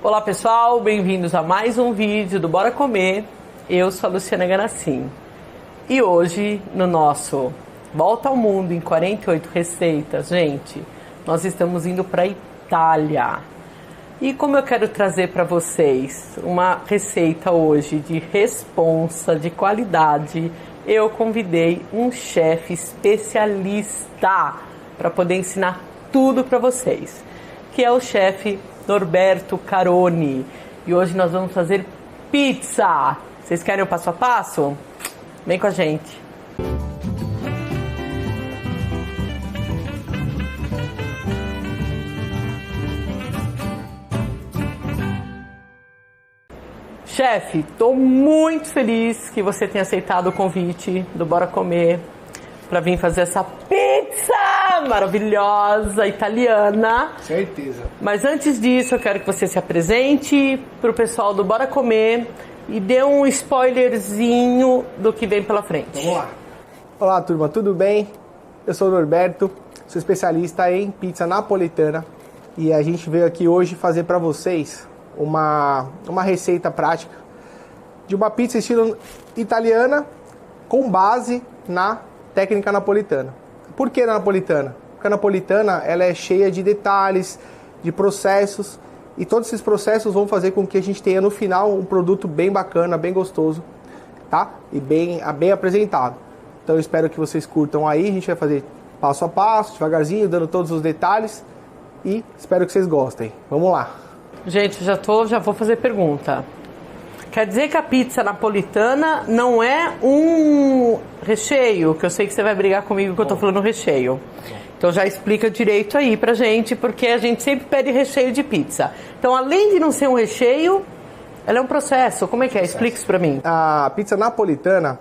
Olá pessoal, bem-vindos a mais um vídeo do Bora Comer. Eu sou a Luciana Ganassim e hoje no nosso Volta ao Mundo em 48 receitas, gente, nós estamos indo para a Itália. E como eu quero trazer para vocês uma receita hoje de responsa, de qualidade, eu convidei um chefe especialista para poder ensinar tudo para vocês, que é o chefe Norberto Caroni. E hoje nós vamos fazer pizza. Vocês querem o passo a passo? Vem com a gente. Chefe, estou muito feliz que você tenha aceitado o convite do Bora Comer para vir fazer essa pizza maravilhosa italiana. Certeza. Mas antes disso, eu quero que você se apresente para o pessoal do Bora Comer e dê um spoilerzinho do que vem pela frente. Vamos lá. Olá, turma, tudo bem? Eu sou o Norberto, sou especialista em pizza napolitana e a gente veio aqui hoje fazer para vocês uma receita prática de uma pizza estilo italiana com base na técnica napolitana. Por que napolitana? Porque a napolitana ela é cheia de detalhes, de processos, e todos esses processos vão fazer com que a gente tenha no final um produto bem bacana, bem gostoso, tá? E bem apresentado. Então eu espero que vocês curtam aí, a gente vai fazer passo a passo, devagarzinho, dando todos os detalhes, e espero que vocês gostem. Vamos lá. Gente, já vou fazer pergunta. Quer dizer que a pizza napolitana não é um recheio? Que eu sei que você vai brigar comigo que eu tô falando recheio. Então já explica direito aí pra gente, porque a gente sempre pede recheio de pizza. Então, além de não ser um recheio, ela é um processo. Como é que é? Explica isso pra mim. A pizza napolitana,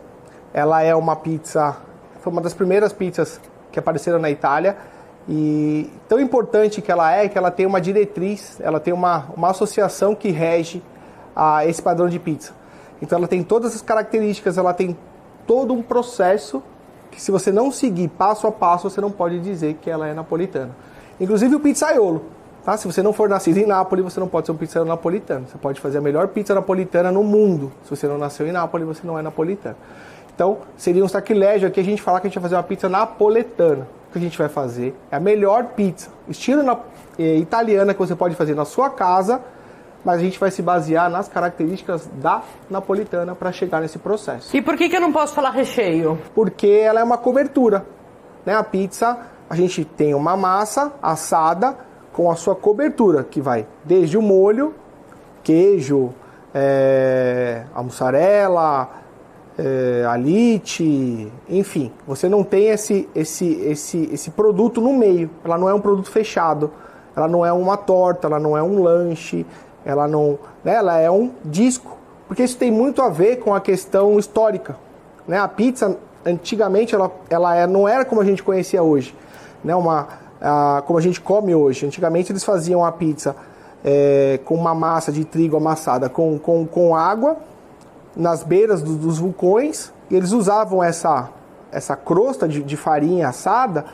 ela é uma pizza... Foi uma das primeiras pizzas que apareceram na Itália. E tão importante que ela tem uma diretriz, ela tem uma associação que rege a esse padrão de pizza. Então ela tem todas as características, ela tem todo um processo que se você não seguir passo a passo, você não pode dizer que ela é napolitana. Inclusive o pizzaiolo, tá? Se você não for nascido em Nápoles, você não pode ser um pizzaiolo napolitano. Você pode fazer a melhor pizza napolitana no mundo. Se você não nasceu em Nápoles, você não é napolitano. Então seria um sacrilégio aqui a gente falar que a gente vai fazer uma pizza napoletana. O que a gente vai fazer é a melhor pizza, estilo italiana, que você pode fazer na sua casa, mas a gente vai se basear nas características da napolitana para chegar nesse processo. E por que eu não posso falar recheio? Porque ela é uma cobertura, né? A pizza, a gente tem uma massa assada com a sua cobertura, que vai desde o molho, queijo, a mussarela, alite, enfim. Você não tem esse produto no meio. Ela não é um produto fechado, ela não é uma torta, ela não é um lanche, ela não, né, ela é um disco, porque isso tem muito a ver com a questão histórica, né? A pizza antigamente não era como a gente conhecia hoje, né? Como a gente come hoje. Antigamente eles faziam a pizza com uma massa de trigo amassada com água nas beiras dos vulcões, e eles usavam essa crosta de farinha assada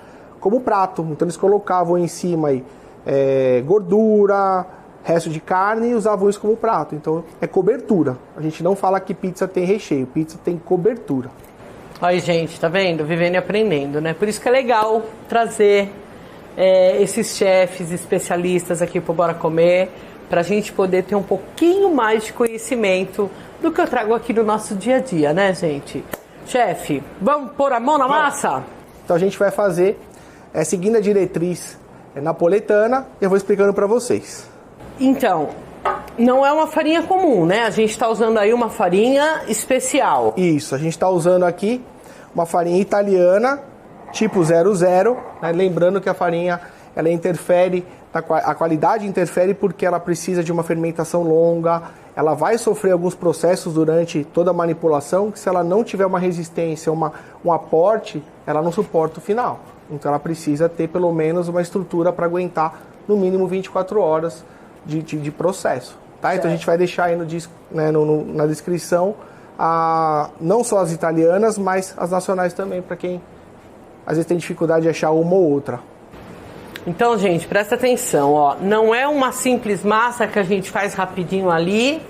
como prato. Então eles colocavam em cima aí, gordura, resto de carne, e usavam isso como prato. Então é cobertura. A gente não fala que pizza tem recheio, pizza tem cobertura. Aí, gente, tá vendo? Vivendo e aprendendo, né? Por isso que é legal trazer esses chefes especialistas aqui pro Bora Comer, pra gente poder ter um pouquinho mais de conhecimento do que eu trago aqui no nosso dia a dia, né, gente? Chefe, vamos pôr a mão na massa? Então a gente vai fazer, seguindo a diretriz napoletana, eu vou explicando pra vocês. Então, não é uma farinha comum, né? A gente está usando aí uma farinha especial. Isso, a gente está usando aqui uma farinha italiana, tipo 00, né? Lembrando que a farinha, ela interfere, a qualidade interfere porque ela precisa de uma fermentação longa, ela vai sofrer alguns processos durante toda a manipulação, que se ela não tiver uma resistência, um aporte, ela não suporta o final. Então ela precisa ter pelo menos uma estrutura para aguentar no mínimo 24 horas de processo, tá? Então a gente vai deixar aí na descrição não só as italianas, mas as nacionais também, para quem às vezes tem dificuldade de achar uma ou outra. Então, gente, presta atenção, ó. Não é uma simples massa que a gente faz rapidinho ali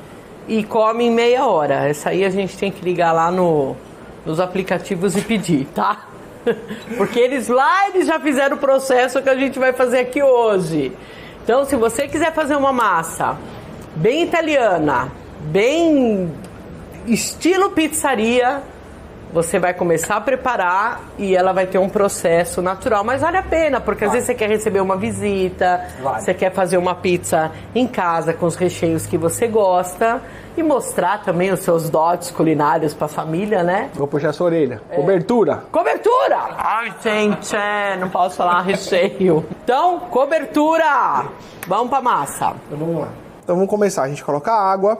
e come em meia hora. Essa aí a gente tem que ligar lá nos aplicativos e pedir, tá? Porque eles já fizeram o processo que a gente vai fazer aqui hoje. Então, se você quiser fazer uma massa bem italiana, bem estilo pizzaria, você vai começar a preparar e ela vai ter um processo natural, mas vale a pena, porque às vezes você quer receber uma visita, você quer fazer uma pizza em casa com os recheios que você gosta e mostrar também os seus dotes culinários para a família, né? Vou puxar essa orelha. Cobertura. Cobertura! Ai, gente, não posso falar recheio. Então, cobertura! Vamos para massa. Então vamos lá. Então vamos começar. A gente coloca água.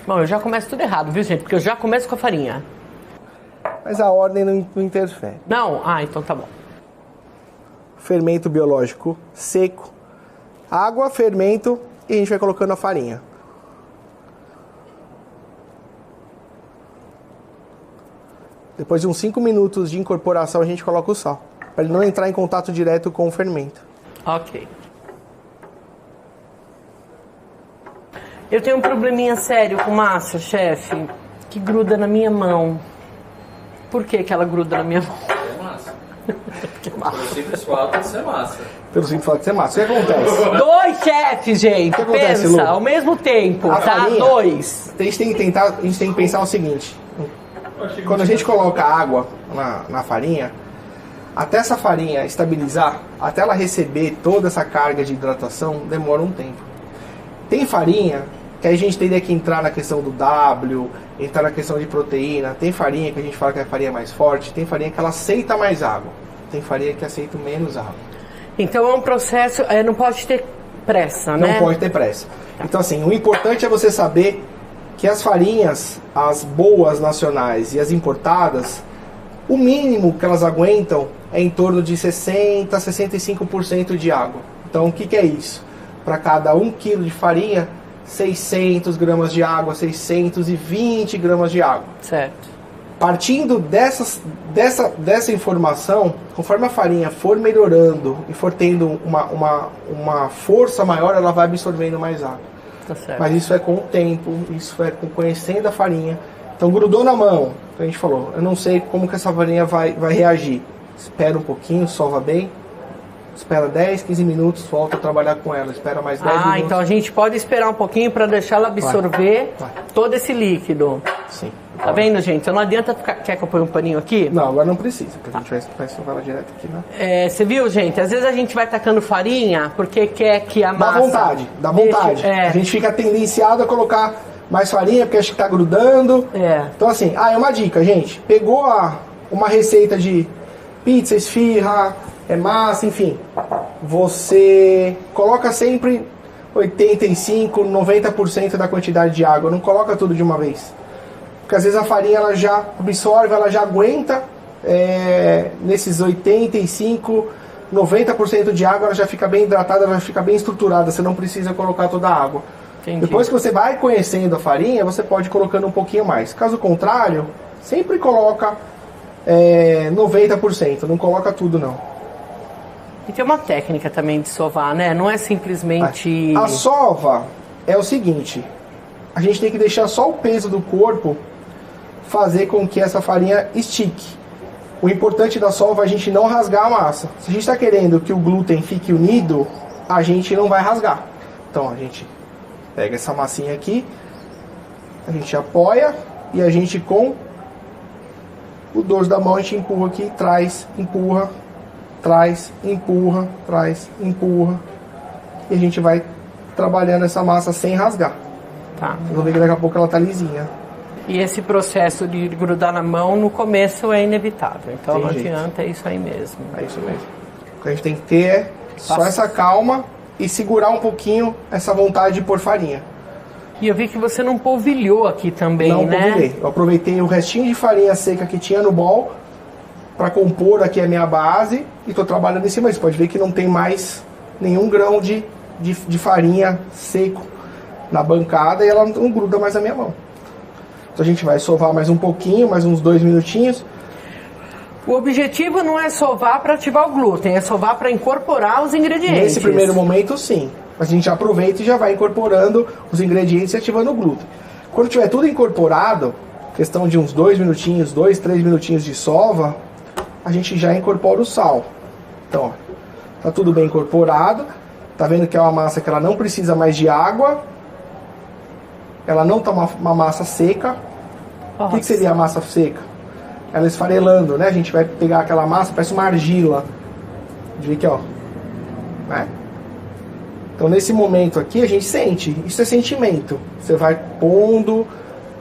Bom, eu já começo tudo errado, viu, gente? Porque eu já começo com a farinha. Mas a ordem não interfere. Não? Ah, então tá bom. Fermento biológico seco. Água, fermento e a gente vai colocando a farinha. Depois de uns 5 minutos de incorporação a gente coloca o sal. Para ele não entrar em contato direto com o fermento. Ok. Eu tenho um probleminha sério com massa, chefe, que gruda na minha mão. Por que ela gruda na minha mão? É massa. Pelo simples fato de ser massa. Pelo simples fato de ser massa. O que acontece? 2 chefes, gente. O que acontece, Pensa, Lu? ao mesmo tempo, A tá? farinha, 2. A gente tem que pensar o seguinte. Quando a gente coloca água na farinha, até essa farinha estabilizar, até ela receber toda essa carga de hidratação, demora um tempo. Tem farinha que a gente teria que entrar na questão do W, entrar na questão de proteína. Tem farinha que a gente fala que é a farinha mais forte, tem farinha que ela aceita mais água, tem farinha que aceita menos água. Então é um processo, não pode ter pressa, né? Não pode ter pressa. Então assim, o importante é você saber que as farinhas, as boas nacionais e as importadas, o mínimo que elas aguentam é em torno de 60% a 65% de água. Então o que é isso? Para cada 1 kg de farinha, 600 gramas de água, 620 gramas de água. Certo. Partindo dessa informação, conforme a farinha for melhorando e for tendo uma força maior, ela vai absorvendo mais água. Tá certo. Mas isso é com o tempo, isso é com conhecendo a farinha. Então grudou na mão, a gente falou, eu não sei como que essa farinha vai reagir. Espera um pouquinho, sova bem. Espera 10, 15 minutos, volta a trabalhar com ela. Espera mais 10 minutos. Então a gente pode esperar um pouquinho para deixar ela absorver todo esse líquido. Sim. Tá vendo, gente? Então não adianta ficar... Quer que eu ponha um paninho aqui? Não, agora não precisa, porque a gente vai sovar ela direto aqui, né? Você viu, gente? Às vezes a gente vai tacando farinha porque quer que a massa... Dá vontade. A gente fica tendenciado a colocar mais farinha porque acha que tá grudando. Então assim, é uma dica, gente. Pegou uma receita de pizza, esfirra, massa, enfim. Você coloca sempre 85, 90% da quantidade de água. Não coloca tudo de uma vez. Porque às vezes a farinha ela já absorve, ela já aguenta nesses 85, 90% de água, ela já fica bem hidratada, ela já fica bem estruturada, você não precisa colocar toda a água. Entendi. Depois que você vai conhecendo a farinha, você pode ir colocando um pouquinho mais. Caso contrário, sempre coloca 90%, não coloca tudo não. E tem uma técnica também de sovar, né? Não é simplesmente... A sova é o seguinte, a gente tem que deixar só o peso do corpo fazer com que essa farinha estique. O importante da sova é a gente não rasgar a massa. Se a gente está querendo que o glúten fique unido, a gente não vai rasgar. Então a gente pega essa massinha aqui, a gente apoia e a gente com o dorso da mão a gente empurra aqui, traz, empurra, traz, empurra, traz, empurra. E a gente vai trabalhando essa massa sem rasgar. Tá. Vocês vão ver que daqui a pouco ela tá lisinha. E esse processo de grudar na mão, no começo é inevitável. Então Tem não jeito. adianta, é isso aí mesmo. É isso mesmo. O que a gente tem que ter é só essa calma e segurar um pouquinho essa vontade de pôr farinha. E eu vi que você não polvilhou aqui também, Não né? polvilhei. Eu aproveitei o restinho de farinha seca que tinha no bol para compor aqui a minha base e tô trabalhando em cima. Você pode ver que não tem mais nenhum grão de farinha seco na bancada e ela não gruda mais na minha mão. Então a gente vai sovar mais um pouquinho, mais uns 2 minutinhos. O objetivo não é sovar para ativar o glúten, é sovar para incorporar os ingredientes. Nesse primeiro momento, sim. A gente aproveita e já vai incorporando os ingredientes e ativando o glúten. Quando tiver tudo incorporado, questão de uns 2 minutinhos, 2, 3 minutinhos de sova, a gente já incorpora o sal. Então, ó, tá tudo bem incorporado. Tá vendo que é uma massa que ela não precisa mais de água. Ela não tá uma massa seca. O que seria a massa seca? Ela esfarelando, né? A gente vai pegar aquela massa, parece uma argila. Vê aqui, ó. Né? Então, nesse momento aqui, a gente sente. Isso é sentimento. Você vai pondo,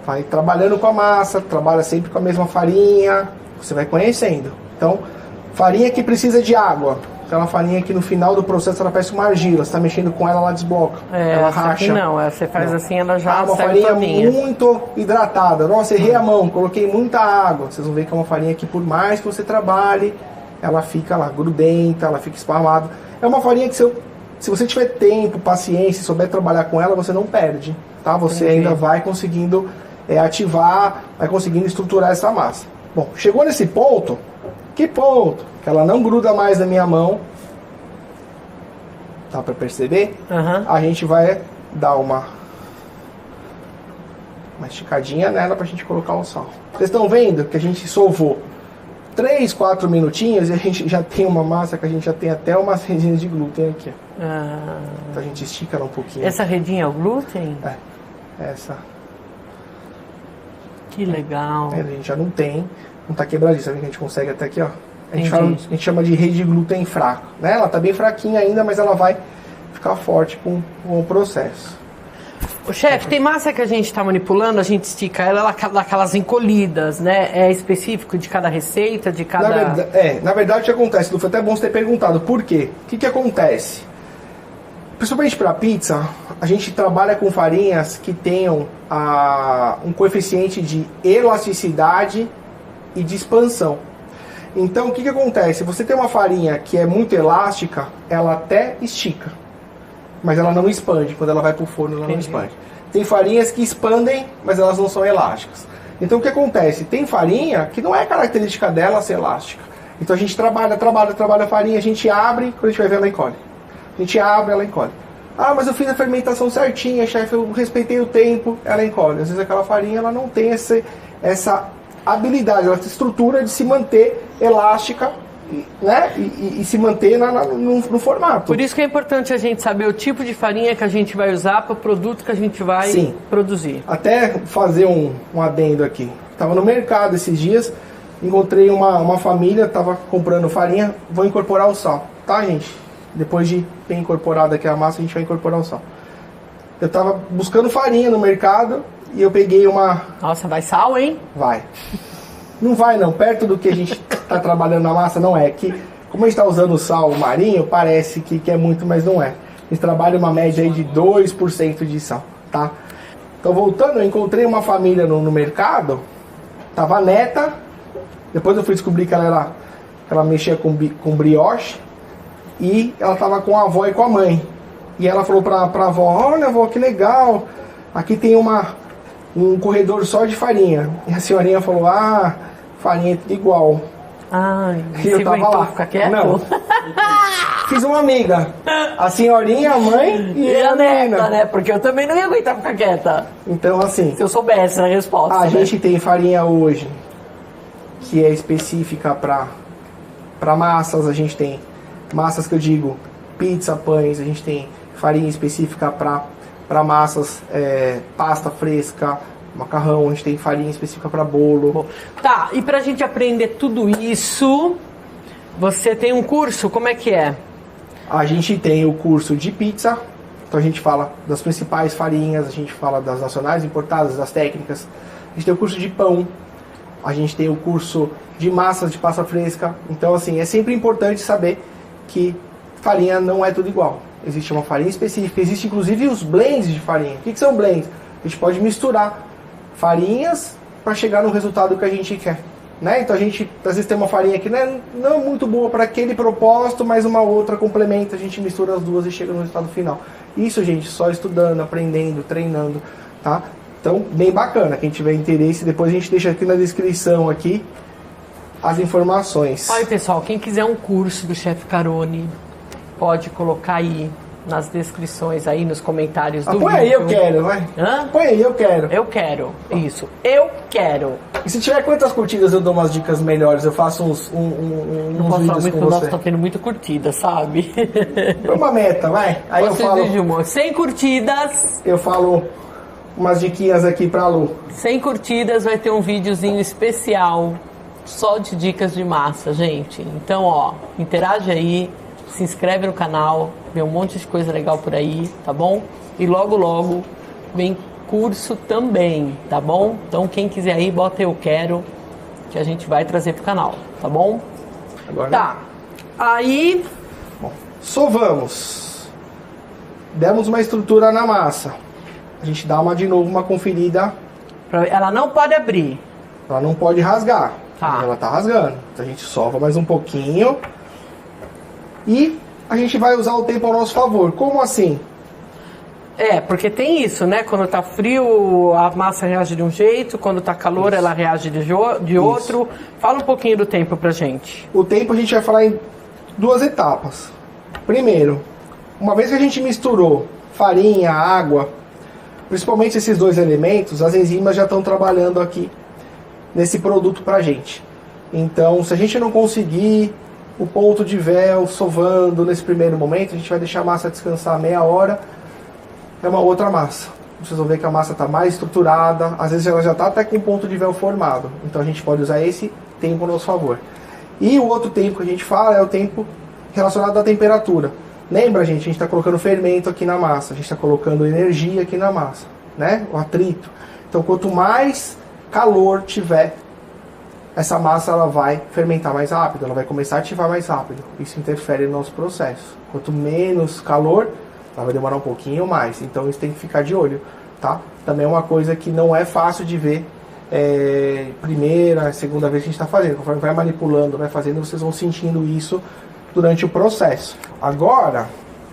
vai trabalhando com a massa, trabalha sempre com a mesma farinha. Você vai conhecendo. Então, farinha que precisa de água. Aquela farinha que no final do processo ela parece uma argila. Você está mexendo com ela, ela desbloca. Ela racha. Não, você faz assim, ela já uma farinha muito hidratada. Nossa, errei a mão, coloquei muita água. Vocês vão ver que é uma farinha que por mais que você trabalhe, ela fica lá grudenta, ela fica esparramada. É uma farinha que se você tiver tempo, paciência, souber trabalhar com ela, você não perde. Tá? Você ainda vai conseguindo ativar, vai conseguindo estruturar essa massa. Bom, chegou nesse ponto. Que ponto? Que ela não gruda mais na minha mão. Dá pra perceber? A gente vai dar uma esticadinha nela pra gente colocar o sal. Vocês estão vendo que a gente sovou 3, 4 minutinhos e a gente já tem uma massa que a gente já tem até umas redinhas de glúten aqui. Então a gente estica ela um pouquinho. Essa redinha é o glúten? Essa. Que legal. A gente já não tem. Não tá quebradiça, a gente consegue até aqui, ó. A gente chama de rede de glúten fraco, né? Ela tá bem fraquinha ainda, mas ela vai ficar forte com o processo. O chefe, tem massa que a gente tá manipulando, a gente estica ela dá aquelas encolhidas, né? É específico de cada receita, de cada... Na verdade o que acontece, Lu, foi até bom você ter perguntado, por quê? O que acontece? Principalmente para pizza, a gente trabalha com farinhas que tenham um coeficiente de elasticidade e de expansão. Então o que acontece? Você tem uma farinha que é muito elástica, ela até estica, mas ela não expande. Quando ela vai para o forno, ela não expande. Tem farinhas que expandem, mas elas não são elásticas. Então o que acontece? Tem farinha que não é característica dela ser elástica. Então a gente trabalha a farinha, a gente abre, quando a gente vai ver ela encolhe. A gente abre, ela encolhe. Ah, mas eu fiz a fermentação certinha, chefe, eu respeitei o tempo, ela encolhe. Às vezes aquela farinha ela não tem essa habilidade, essa estrutura de se manter elástica, né? E se manter no formato. Por isso que é importante a gente saber o tipo de farinha que a gente vai usar para o produto que a gente vai produzir. Até fazer um adendo aqui. Estava no mercado esses dias, encontrei uma família, estava comprando farinha, vou incorporar o sal, tá, gente? Depois de bem incorporada aqui a massa, a gente vai incorporar o sal. Eu estava buscando farinha no mercado e eu peguei uma... Nossa, vai sal, hein? Vai. Não vai não, perto do que a gente está trabalhando na massa, não é. Que, como a gente está usando o sal marinho, parece que é muito, mas não é. A gente trabalha uma média aí de 2% de sal, tá? Então voltando, eu encontrei uma família no mercado, tava neta, depois eu fui descobrir que ela mexia com brioche, e ela tava com a avó e com a mãe. E ela falou pra avó, olha avó, que legal, aqui tem um corredor só de farinha. E a senhorinha falou, farinha é tudo igual. E eu tava lá. Ficar quieto? Não. Fiz uma amiga. A senhorinha, a mãe e a neta, né? Porque eu também não ia aguentar ficar quieta. Então, assim... Se eu soubesse a resposta. A gente tem farinha hoje que é específica para massas. A gente tem massas que eu digo, pizza, pães. A gente tem farinha específica para massas, pasta fresca, macarrão. A gente tem farinha específica para bolo. Tá, e pra gente aprender tudo isso, você tem um curso? Como é que é? A gente tem o curso de pizza. Então a gente fala das principais farinhas, a gente fala das nacionais, importadas, das técnicas. A gente tem o curso de pão, a gente tem o curso de massas de pasta fresca. Então, assim, é sempre importante saber que farinha não é tudo igual. Existe uma farinha específica, existe inclusive os blends de farinha. O que são blends? A gente pode misturar farinhas para chegar no resultado que a gente quer, né? Então a gente, às vezes tem uma farinha que não é muito boa para aquele propósito, mas uma outra complementa, a gente mistura as duas e chega no resultado final. Isso, gente, só estudando, aprendendo, treinando, tá? Então, bem bacana. Quem tiver interesse, depois a gente deixa aqui na descrição aqui as informações. Olha, pessoal, quem quiser um curso do Chef Carone, pode colocar aí nas descrições, aí nos comentários do vídeo. Põe aí, eu quero, vai. Hã? Põe aí, eu quero. Eu quero, isso. Eu quero. E se tiver quantas curtidas, eu dou umas dicas melhores. Eu faço Não uns posso falar vídeos muito com que o nosso você. tá tendo muita curtida, sabe? Põe uma meta, vai. Aí eu Vocês falo, de humor. 100 curtidas. eu falo umas diquinhas aqui pra Lu. 100 curtidas vai ter um videozinho especial só de dicas de massa, gente. Então, ó, interage aí, se inscreve no canal, vê um monte de coisa legal por aí, tá bom? E logo, logo vem curso também, tá bom? Então, quem quiser aí, bota eu quero, que a gente vai trazer pro canal, tá bom? Agora, Tá. Aí, sovamos. Demos uma estrutura na massa. A gente dá de novo uma conferida. ela não pode abrir. Ela não pode rasgar. Tá. Ela tá rasgando. Então a gente sova mais um pouquinho. E a gente vai usar o tempo ao nosso favor. Como assim? Porque tem isso, né? Quando tá frio, a massa reage de um jeito, quando tá calor, ela reage de outro. Fala um pouquinho do tempo pra gente. O tempo a gente vai falar em duas etapas. Primeiro, uma vez que a gente misturou farinha, água, principalmente esses dois elementos, as enzimas já estão trabalhando aqui nesse produto pra gente. Então, se a gente não conseguir o ponto de véu sovando nesse primeiro momento, a gente vai deixar a massa descansar meia hora. É uma outra massa. Vocês vão ver que a massa está mais estruturada, às vezes ela já está até com o ponto de véu formado. Então a gente pode usar esse tempo a nosso favor. E o outro tempo que a gente fala é o tempo relacionado à temperatura. Lembra, gente, a gente está colocando fermento aqui na massa, a gente está colocando energia aqui na massa, né? O atrito. Então quanto mais calor tiver, essa massa ela vai fermentar mais rápido, ela vai começar a ativar mais rápido. Isso interfere no nosso processo. Quanto menos calor, ela vai demorar um pouquinho mais. Então isso tem que ficar de olho, tá? Também é uma coisa que não é fácil de ver primeira, segunda vez que a gente está fazendo. Conforme vai manipulando, vai fazendo, vocês vão sentindo isso durante o processo. Agora,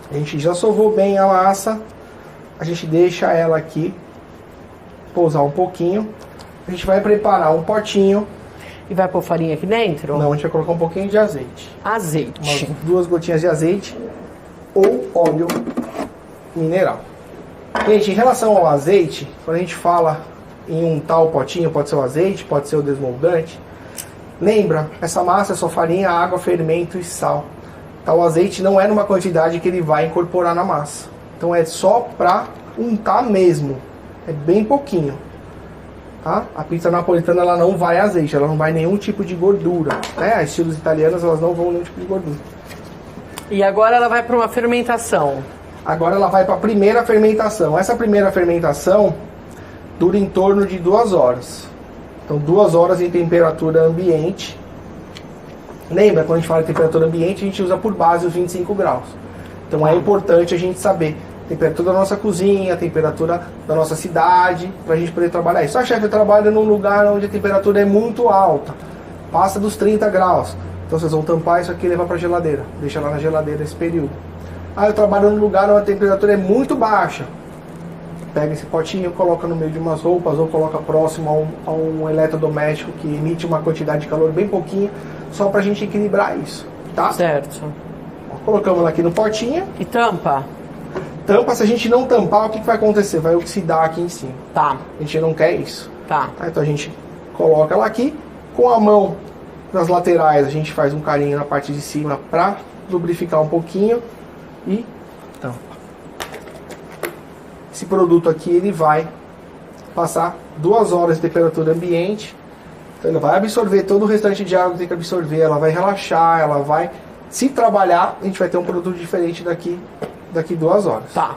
a gente já sovou bem a massa. A gente deixa ela aqui pousar um pouquinho. A gente vai preparar um potinho. E vai pôr farinha aqui dentro? Não, a gente vai colocar um pouquinho de azeite. Azeite. Umas 2 gotinhas de azeite ou óleo mineral. Gente, em relação ao azeite, quando a gente fala em um tal potinho, pode ser o azeite, pode ser o desmoldante. Lembra, essa massa é só farinha, água, fermento e sal. Então o azeite não é numa quantidade que ele vai incorporar na massa. Então é só para untar mesmo. É bem pouquinho. Tá? A pizza napolitana ela não vai azeite, ela não vai nenhum tipo de gordura. Né? As estilos italianos elas não vão nenhum tipo de gordura. E agora ela vai para uma fermentação. Agora ela vai para a primeira fermentação. Essa primeira fermentação dura em torno de 2 horas. Então 2 horas em temperatura ambiente. Lembra, quando a gente fala de temperatura ambiente, a gente usa por base os 25 graus. Então é importante a gente saber a temperatura da nossa cozinha, a temperatura da nossa cidade, para a gente poder trabalhar isso. A chefe trabalha num lugar onde a temperatura é muito alta, passa dos 30 graus. Então vocês vão tampar isso aqui e levar para a geladeira. Deixa lá na geladeira esse período. Eu trabalho num lugar onde a temperatura é muito baixa. Pega esse potinho, coloca no meio de umas roupas ou coloca próximo a um eletrodoméstico que emite uma quantidade de calor bem pouquinho, só pra gente equilibrar isso, tá? Certo. Colocamos ela aqui no potinho. E tampa? Tampa, se a gente não tampar, o que vai acontecer? Vai oxidar aqui em cima. Tá. A gente não quer isso. Tá. Então a gente coloca ela aqui, com a mão nas laterais a gente faz um carinho na parte de cima pra lubrificar um pouquinho e tampa. Esse produto aqui ele vai passar 2 horas de temperatura ambiente. Então ele vai absorver todo o restante de água que tem que absorver, ela vai relaxar, ela vai se trabalhar, a gente vai ter um produto diferente daqui 2 horas. Tá.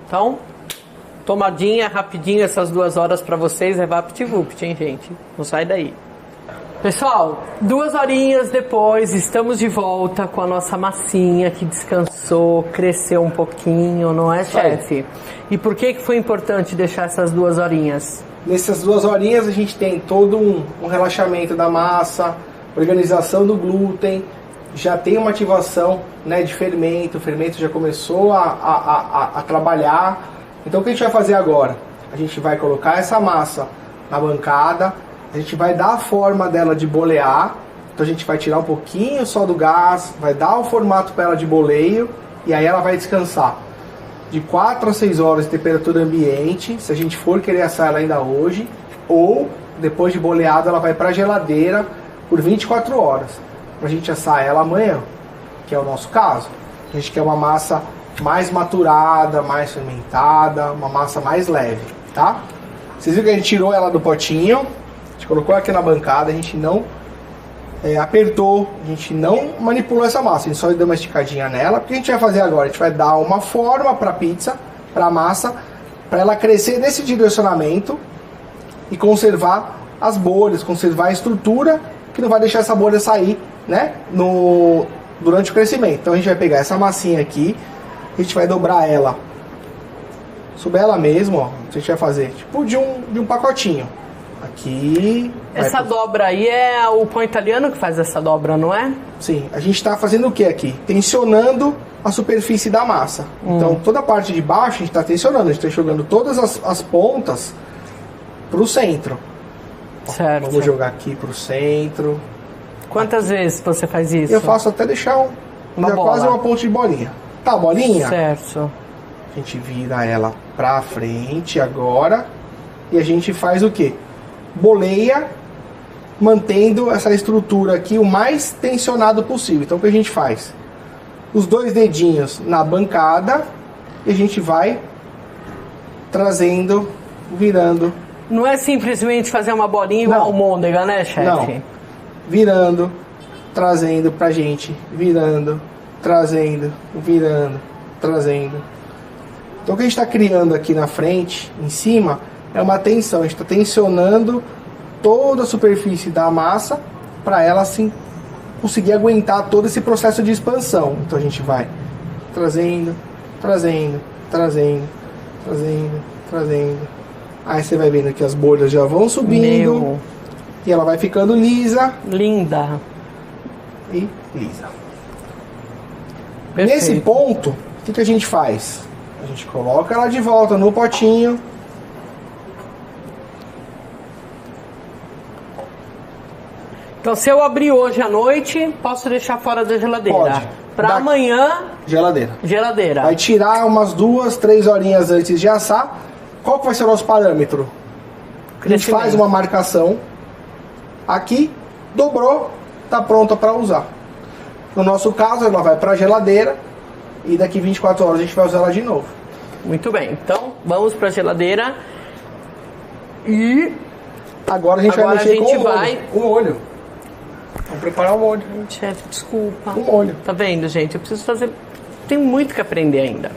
Então, tomadinha, rapidinho essas 2 horas pra vocês, é VaptVupt, hein, gente? Não sai daí. Pessoal, 2 horinhas depois, estamos de volta com a nossa massinha que descansou, cresceu um pouquinho, não é, chefe? E por que foi importante deixar essas 2 horinhas? Nessas 2 horinhas a gente tem todo um relaxamento da massa, organização do glúten, já tem uma ativação, né, de fermento, o fermento já começou a trabalhar. Então o que a gente vai fazer agora? A gente vai colocar essa massa na bancada, a gente vai dar a forma dela de bolear. Então a gente vai tirar um pouquinho só do gás, vai dar o formato para ela de boleio e aí ela vai descansar de 4 a 6 horas de temperatura ambiente, se a gente for querer assar ela ainda hoje, ou depois de boleada ela vai para a geladeira por 24 horas, para a gente assar ela amanhã, que é o nosso caso. A gente quer uma massa mais maturada, mais fermentada, uma massa mais leve, tá? Vocês viram que a gente tirou ela do potinho, a gente colocou aqui na bancada, a gente não apertou, a gente não manipulou essa massa, a gente só deu uma esticadinha nela. O que a gente vai fazer agora? A gente vai dar uma forma para a pizza, para a massa, para ela crescer nesse direcionamento e conservar as bolhas, conservar a estrutura, que não vai deixar essa bolha sair, né, durante o crescimento. Então a gente vai pegar essa massinha aqui, a gente vai dobrar ela sobre ela mesmo, ó. A gente vai fazer tipo de um pacotinho. Aqui. Essa dobra aí é o pão italiano que faz essa dobra, não é? Sim, a gente está fazendo o que aqui? Tensionando a superfície da massa. Então toda a parte de baixo a gente está tensionando, a gente está jogando todas as pontas para o centro. Certo. Vamos jogar aqui para o centro. Quantas vezes você faz isso? Eu faço até deixar quase uma ponta de bolinha. Tá, bolinha? Certo. A gente vira ela pra frente agora. E a gente faz o quê? Boleia, mantendo essa estrutura aqui o mais tensionado possível. Então o que a gente faz? Os 2 dedinhos na bancada e a gente vai trazendo, virando. Não é simplesmente fazer uma bolinha igual almôndega, né, chefe? Não. Virando, trazendo pra gente, virando, trazendo, virando, trazendo. Então o que a gente está criando aqui na frente, em cima, é uma tensão. A gente está tensionando toda a superfície da massa para ela assim conseguir aguentar todo esse processo de expansão. Então a gente vai trazendo, trazendo, trazendo, trazendo, trazendo. Aí você vai vendo que as bolhas já vão subindo. E ela vai ficando lisa. Linda. E lisa. Perfeito. Nesse ponto, o que a gente faz? A gente coloca ela de volta no potinho. Então, se eu abrir hoje à noite, posso deixar fora da geladeira? Pode. Para amanhã, Geladeira. geladeira. Vai tirar umas 2, 3 horinhas antes de assar. Qual que vai ser o nosso parâmetro? A gente faz uma marcação. Aqui, dobrou, tá pronta para usar. No nosso caso, ela vai para a geladeira e daqui 24 horas a gente vai usar ela de novo. Muito bem, então vamos para a geladeira e agora a gente vai mexer com o molho. Vamos preparar o molho. Chefe, desculpa. O molho. Tá vendo, gente? Eu preciso fazer... Tem muito que aprender ainda.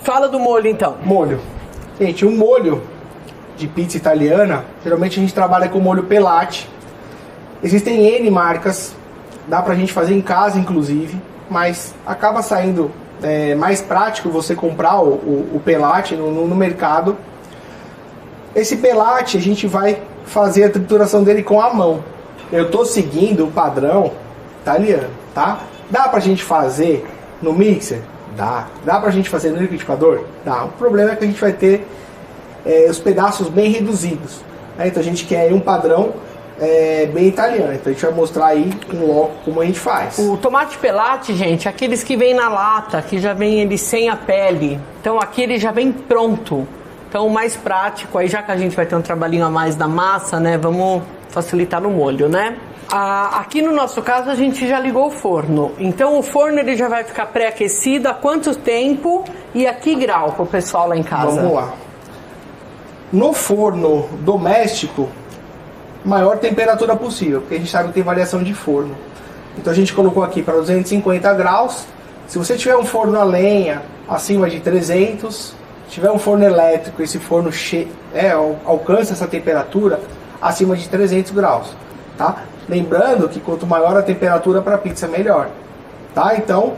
Fala do molho, então. Molho. Gente, um molho de pizza italiana, geralmente a gente trabalha com molho Pelati. Existem N marcas, dá pra gente fazer em casa inclusive, mas acaba saindo mais prático você comprar o Pelati no mercado. Esse Pelati a gente vai fazer a trituração dele com a mão. Eu tô seguindo o padrão italiano, tá? Dá pra gente fazer no mixer? Dá. Dá pra gente fazer no liquidificador? Dá. O problema é que a gente vai ter os pedaços bem reduzidos, né? Então a gente quer um padrão bem italiano. Então a gente vai mostrar aí em loco como a gente faz. O tomate pelate, gente, aqueles que vem na lata, que já vem ele sem a pele. Então aqui ele já vem pronto. Então o mais prático, aí já que a gente vai ter um trabalhinho a mais da massa, né? Vamos facilitar no molho, né? Aqui no nosso caso a gente já ligou o forno. Então o forno ele já vai ficar pré-aquecido há quanto tempo e a que grau pro pessoal lá em casa? Vamos lá. No forno doméstico, maior temperatura possível, porque a gente sabe que tem variação de forno. Então a gente colocou aqui para 250 graus. Se você tiver um forno a lenha acima de 300, se tiver um forno elétrico, esse forno alcança essa temperatura acima de 300 graus, tá? Lembrando que quanto maior a temperatura para a pizza, melhor, tá? Então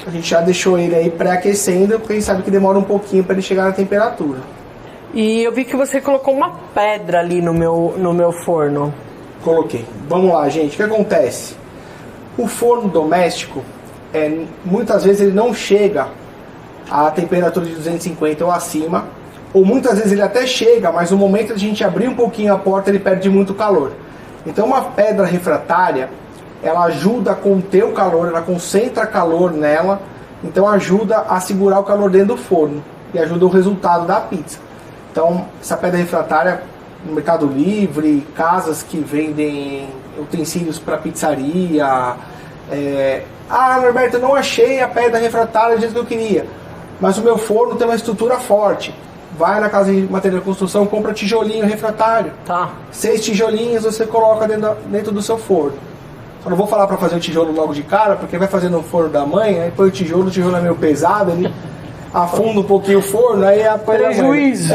a gente já deixou ele aí pré-aquecendo, porque a gente sabe que demora um pouquinho para ele chegar na temperatura. E eu vi que você colocou uma pedra ali no meu forno. Coloquei. Vamos lá, gente. O que acontece? O forno doméstico, muitas vezes ele não chega à temperatura de 250 ou acima, ou muitas vezes ele até chega, mas no momento de a gente abrir um pouquinho a porta, ele perde muito calor. Então uma pedra refratária, ela ajuda a conter o calor, ela concentra calor nela, então ajuda a segurar o calor dentro do forno e ajuda o resultado da pizza. Então essa pedra refratária no Mercado Livre, casas que vendem utensílios para pizzaria, Norberto, eu não achei a pedra refratária do jeito que eu queria, mas o meu forno tem uma estrutura forte. Vai na casa de material de construção, compra tijolinho refratário. Tá. 6 tijolinhos você coloca dentro do seu forno. Só não vou falar para fazer o tijolo logo de cara, porque vai fazer no forno da mãe, aí põe o tijolo é meio pesado, ele afunda um pouquinho o forno, aí apanha. Prejuízo.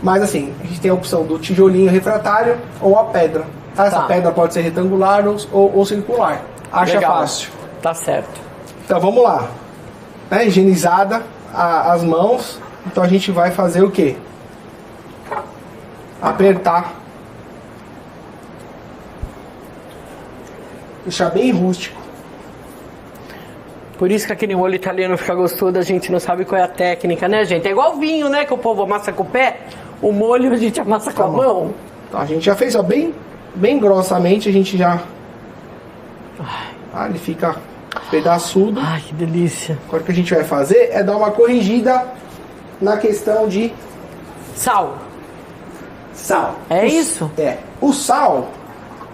Mas assim, a gente tem a opção do tijolinho refratário ou a pedra. Essa pedra pode ser retangular ou circular. Acha Legal. fácil. Tá certo. Então vamos lá. Higienizada as mãos. Então a gente vai fazer o quê? Apertar. Deixar bem rústico. Por isso que aquele molho italiano fica gostoso, a gente não sabe qual é a técnica, né, gente? É igual vinho, né, que o povo amassa com o pé. O molho a gente amassa com a mão. Então a gente já fez, ó, bem grossamente, a gente já... ele fica pedaçudo. Ai, que delícia. Agora o que a gente vai fazer é dar uma corrigida na questão de Sal. É isso? O sal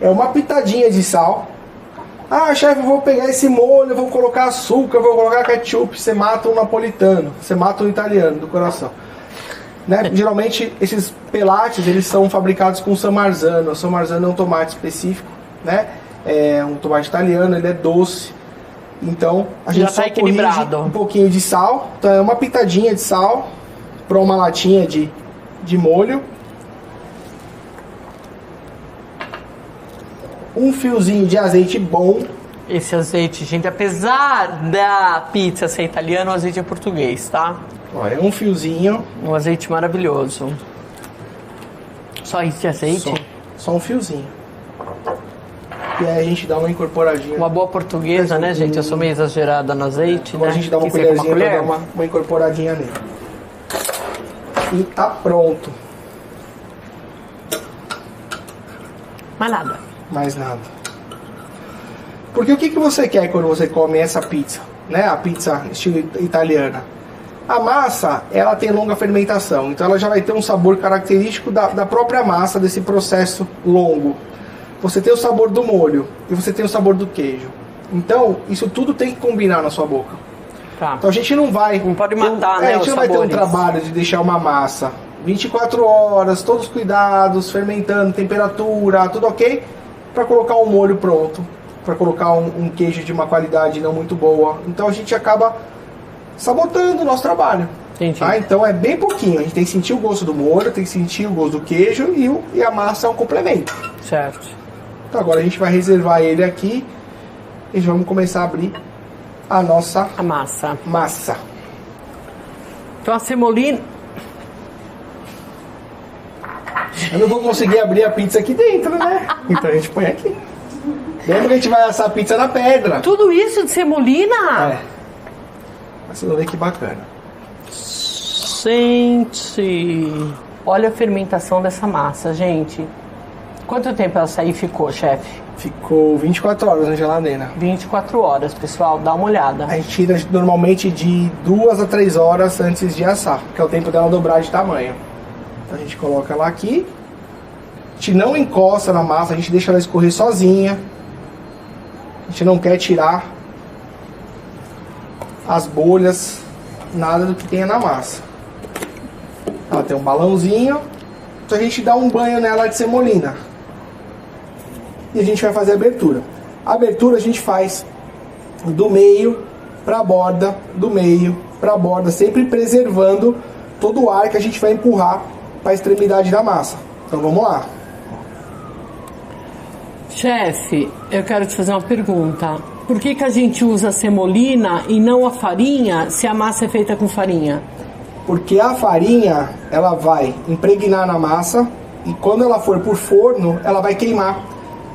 é uma pitadinha de sal. Chefe, eu vou pegar esse molho, eu vou colocar açúcar, eu vou colocar ketchup. Você mata um napolitano, você mata um italiano do coração. Né? Geralmente esses pelates, eles são fabricados com San Marzano. O San Marzano é um tomate específico, né? É um tomate italiano, ele é doce. Então a gente já tá equilibrado. Um pouquinho de sal. Então é uma pitadinha de sal para uma latinha de molho. Um fiozinho de azeite bom. Esse azeite, gente, apesar da pizza ser italiana, o azeite é português, tá? Olha, um fiozinho. Um azeite maravilhoso. Só isso de azeite? Só um fiozinho. E aí a gente dá uma incorporadinha. Uma boa portuguesa, né, gente? Eu sou meio exagerada no azeite, Agora né? a gente dá uma Quiser com colherzinha pra dar uma incorporadinha nele. E tá pronto. Mais nada. Porque o que você quer quando você come essa pizza? Né? A pizza estilo italiana. A massa, ela tem longa fermentação. Então ela já vai ter um sabor característico da própria massa, desse processo longo. Você tem o sabor do molho e você tem o sabor do queijo. Então, isso tudo tem que combinar na sua boca. Tá. Então a gente não vai... Não pode matar, né, a gente os não vai ter um sabores. trabalho de deixar uma massa 24 horas, todos os cuidados, fermentando, temperatura, tudo ok, para colocar um molho pronto, para colocar um queijo de uma qualidade não muito boa. Então a gente acaba sabotando o nosso trabalho. Entendi. Tá? Então é bem pouquinho, a gente tem que sentir o gosto do molho, tem que sentir o gosto do queijo e a massa é um complemento. Certo. Então agora a gente vai reservar ele aqui e vamos começar a abrir a nossa A massa. massa. Então a semolina... Eu não vou conseguir abrir a pizza aqui dentro, né? Então a gente põe aqui. Lembra que a gente vai assar a pizza na pedra? Tudo isso de semolina? Mas você não vê que bacana. Gente, olha a fermentação dessa massa, gente. Quanto tempo essa aí ficou, chefe? Ficou 24 horas na geladeira. 24 horas, pessoal, dá uma olhada. A gente tira normalmente de 2 a 3 horas antes de assar, que é o tempo dela dobrar de tamanho. Então a gente coloca ela aqui. A gente não encosta na massa, a gente deixa ela escorrer sozinha. A gente não quer tirar as bolhas, nada do que tenha na massa. Ela tem um balãozinho, então a gente dá um banho nela de semolina. E a gente vai fazer a abertura. A abertura a gente faz do meio para a borda, do meio para a borda, sempre preservando todo o ar que a gente vai empurrar para a extremidade da massa. Então vamos lá. Chefe, eu quero te fazer uma pergunta. Por que a gente usa a semolina e não a farinha se a massa é feita com farinha? Porque a farinha, ela vai impregnar na massa e quando ela for por forno, ela vai queimar.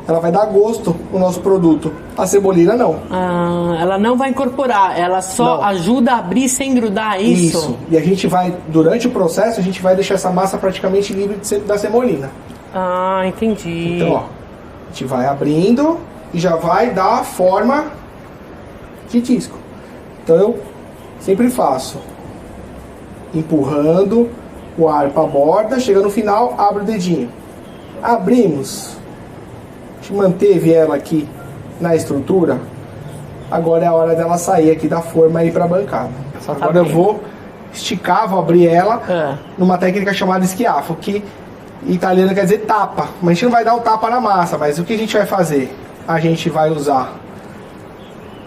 Ela vai dar gosto no nosso produto. A semolina não. Ah, ela não vai incorporar, ela só Não. ajuda a abrir sem grudar, é isso? E a gente vai, durante o processo, a gente vai deixar essa massa praticamente livre da semolina. Ah, entendi. Então, ó, A gente vai abrindo e já vai dar a forma de disco. Então eu sempre faço empurrando o ar para a borda, chega no final, abre o dedinho. Abrimos. A gente manteve ela aqui na estrutura. Agora é a hora dela sair aqui da forma e ir para a bancada. Agora eu vou esticar, vou abrir ela numa técnica chamada schiaffo, que em italiano quer dizer tapa. Mas a gente não vai dar o tapa na massa, mas o que a gente vai fazer? A gente vai usar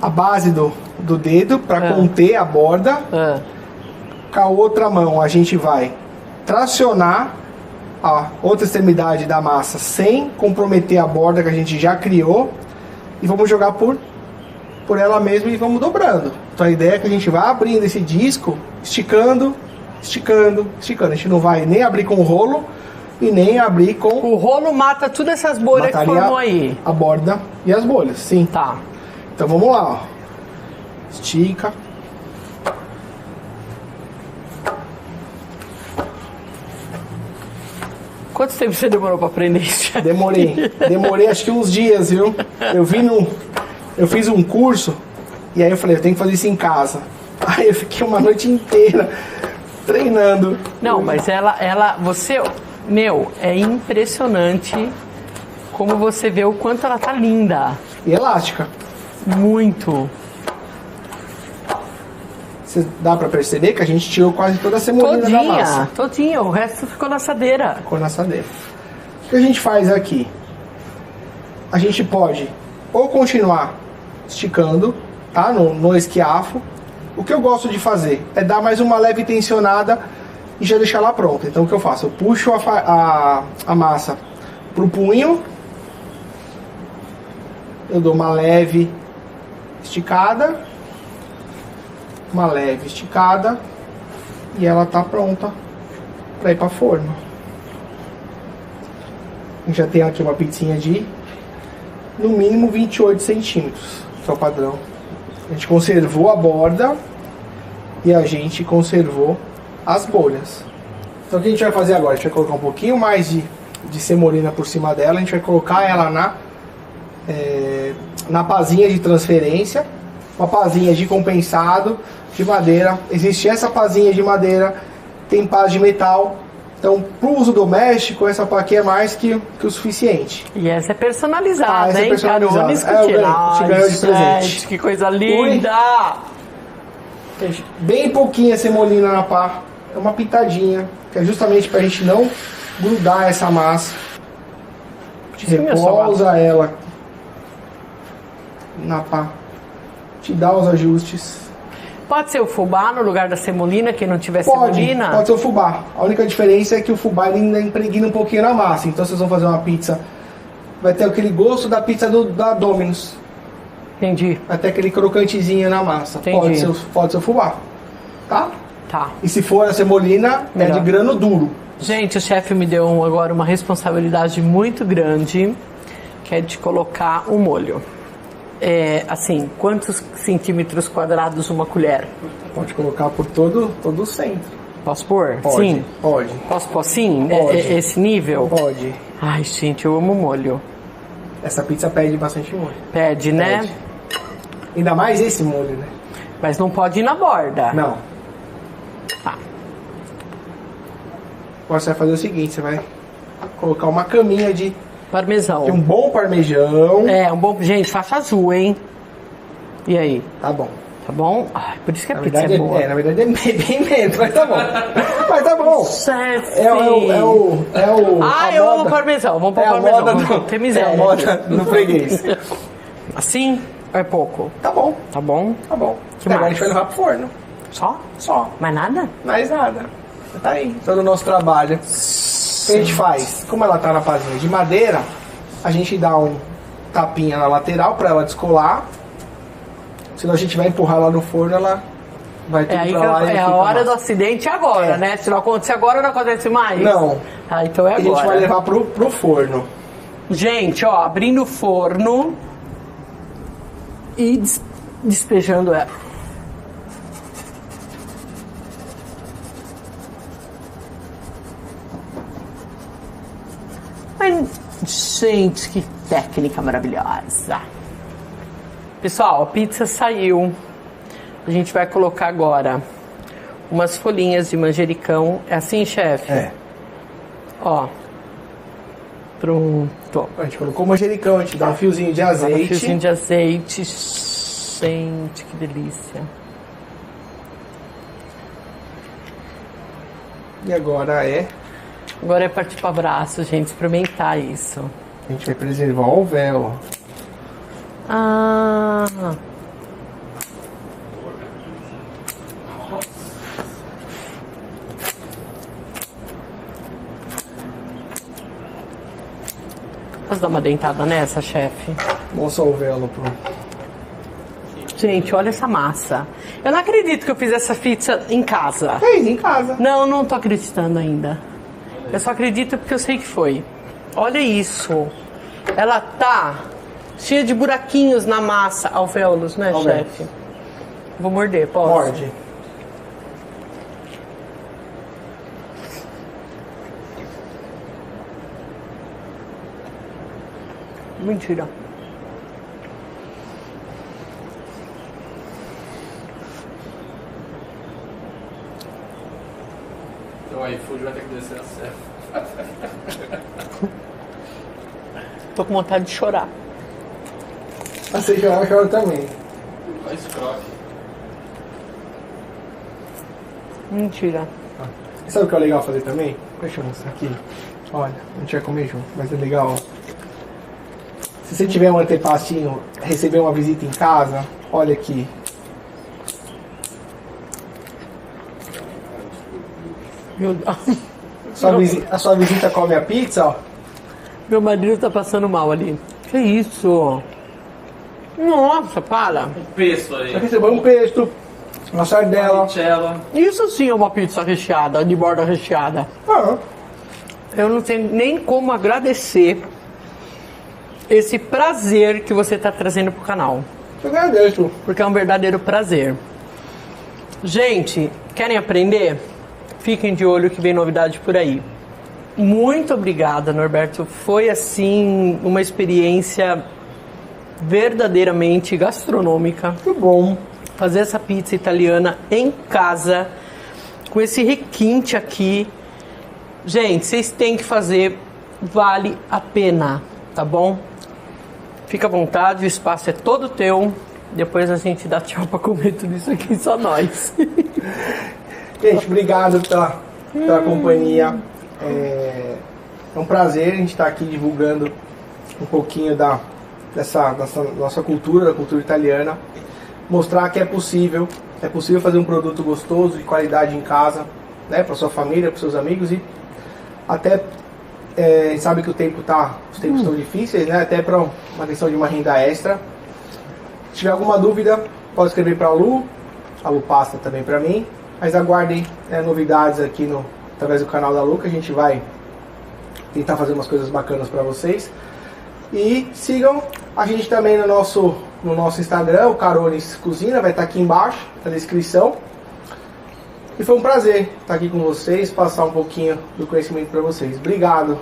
a base do dedo para conter a borda. Com a outra mão a gente vai tracionar a outra extremidade da massa sem comprometer a borda que a gente já criou. E vamos jogar por ela mesma e vamos dobrando. Então a ideia é que a gente vai abrindo esse disco, esticando, esticando, esticando. A gente não vai nem abrir com o rolo e nem abrir com... O rolo mata todas essas bolhas que formou aí. A borda e as bolhas, sim. Tá. Então vamos lá, ó. Estica. Quanto tempo você demorou pra aprender isso? Demorei acho que uns dias, viu? Eu fiz um curso e aí eu falei, eu tenho que fazer isso em casa. Aí eu fiquei uma noite inteira treinando. Não, mas é impressionante como você vê o quanto ela tá linda. E elástica. Muito. Dá pra perceber que a gente tirou quase toda a semolina da massa. Todinha, o resto ficou na assadeira. Ficou na assadeira. O que a gente faz aqui? A gente pode ou continuar esticando, tá? No esquiafo. O que eu gosto de fazer é dar mais uma leve tensionada e já deixar ela pronta. Então o que eu faço? Eu puxo a massa pro punho. Eu dou uma leve esticada. Uma leve esticada e ela tá pronta para ir para forno. A gente já tem aqui uma pizzinha de no mínimo 28 centímetros, que é o padrão. A gente conservou a borda e a gente conservou as bolhas. Então o que a gente vai fazer agora? A gente vai colocar um pouquinho mais de semolina por cima dela. A gente vai colocar ela na pazinha de transferência, uma pazinha de compensado de madeira. Existe essa pazinha de madeira, tem paz de metal. Então, para o uso doméstico, essa pá aqui é mais que o suficiente. E essa é personalizada, essa hein? É personalizada. Carones que te ganhou de presente. Que coisa linda! Bem pouquinha semolina na pá. É uma pitadinha, que é justamente para a gente não grudar essa massa. A gente repousa ela na pá. Te dá os ajustes. Pode ser o fubá no lugar da semolina, que não tiver semolina? Pode ser o fubá. A única diferença é que o fubá ainda impregna um pouquinho na massa. Então, se vocês vão fazer uma pizza, vai ter aquele gosto da pizza da Domino's. Entendi. Vai ter aquele crocantezinho na massa. Entendi. Pode ser o fubá. Tá? Tá. E se for a semolina, é de grano duro. Gente, o chefe me deu agora uma responsabilidade muito grande, que é de colocar o molho. Assim, quantos centímetros quadrados uma colher? Pode colocar por todo o centro. Posso pôr? Pode, Sim? Pode. Posso pôr sim? Pode. Esse nível? Pode. Ai, gente, eu amo molho. Essa pizza pede bastante molho. Pede, né? Ainda mais esse molho, né? Mas não pode ir na borda. Não. Tá. Agora você vai fazer o seguinte, você vai colocar uma caminha de parmesão. Um bom parmesão. Um bom... Gente, faixa azul, hein? E aí? Tá bom. Tá bom? Ai, por isso que a pizza é boa. Na verdade é bem menos, mas tá bom. Mas tá bom. Chefe. Eu amo parmesão. Vamos pôr parmesão. Tem miséria. É a moda do freguês. Assim? É pouco? Tá bom. Tá bom? Tá bom. Que agora mais? a gente vai levar pro forno. Só? Só. Mais nada? Mais nada. Tá aí. Todo o nosso trabalho. O que a gente faz? Como ela tá na pazinha de madeira, a gente dá um tapinha na lateral pra ela descolar. Senão a gente vai empurrar lá no forno, ela vai tudo pra lá. É a hora do acidente agora, né? Se não acontecer agora, não acontece mais? Não. Então é agora. A gente vai levar pro forno. Gente, ó, abrindo o forno e despejando ela. Mas Gente, que técnica maravilhosa. Pessoal, a pizza saiu. A gente vai colocar agora umas folhinhas de manjericão. É assim, chefe? É. Ó. Pronto. A gente colocou o manjericão, a gente dá um fiozinho de azeite. Um fiozinho de azeite. Gente, que delícia. E agora é partir para abraço, gente. Experimentar isso. a gente vai preservar o véu. Ah. Posso dar uma dentada nessa, chefe? Mostra o véu pro... Gente, olha essa massa. Eu não acredito que eu fiz essa pizza em casa. Fez em casa. Não tô acreditando ainda. Eu só acredito porque eu sei que foi. Olha isso. Ela tá cheia de buraquinhos na massa. Alvéolos, né, chefe? Vou morder, posso? Morde. Mentira. Então o iFood vai ter que descer a serra. Tô com vontade de chorar. Você chorar, eu choro também. Faz croque. Mentira. E sabe o que é legal fazer também? Deixa eu mostrar aqui. Olha, a gente vai comer junto, mas é legal, ó. Se você tiver um antepassinho, receber uma visita em casa, olha aqui. Meu Deus. A sua visita come a pizza, ó. Meu marido tá passando mal ali. Que isso? Nossa, para. Um pesto aí. Vai receber um pesto, uma sardela. Michela. Isso sim é uma pizza recheada, de borda recheada. Ah, Eu não tenho nem como agradecer esse prazer que você está trazendo pro canal. eu agradeço. Porque é um verdadeiro prazer. Gente, querem aprender? Fiquem de olho que vem novidade por aí. Muito obrigada, Norberto. Foi assim uma experiência verdadeiramente gastronômica. Muito bom. Fazer essa pizza italiana em casa, com esse requinte aqui. Gente, vocês têm que fazer, vale a pena, tá bom? Fica à vontade, o espaço é todo teu. Depois a gente dá tchau pra comer tudo isso aqui, só nós. Gente, obrigado pela companhia. É um prazer a gente estar aqui divulgando um pouquinho dessa nossa cultura, da cultura italiana. Mostrar que é possível fazer um produto gostoso, de qualidade em casa, né, para sua família, para seus amigos e até a gente sabe que os tempos estão difíceis, né, até para uma questão de uma renda extra. Se tiver alguma dúvida, pode escrever para a Lu Pasta também para mim, mas aguardem novidades aqui através do canal da Lu, que a gente vai tentar fazer umas coisas bacanas para vocês. E sigam a gente também no nosso Instagram, o Carones Cozinha, vai estar aqui embaixo na descrição. E foi um prazer estar aqui com vocês, passar um pouquinho do conhecimento para vocês. Obrigado.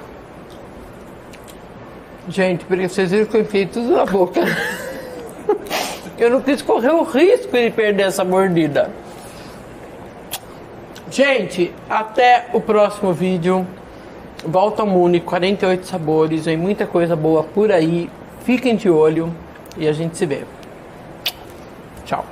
Gente, vocês viram que eu enfiei tudo na boca. Eu não quis correr o risco de perder essa mordida. Gente, até o próximo vídeo. Volta ao Mundo, 48 sabores, vem muita coisa boa por aí. Fiquem de olho e a gente se vê. Tchau.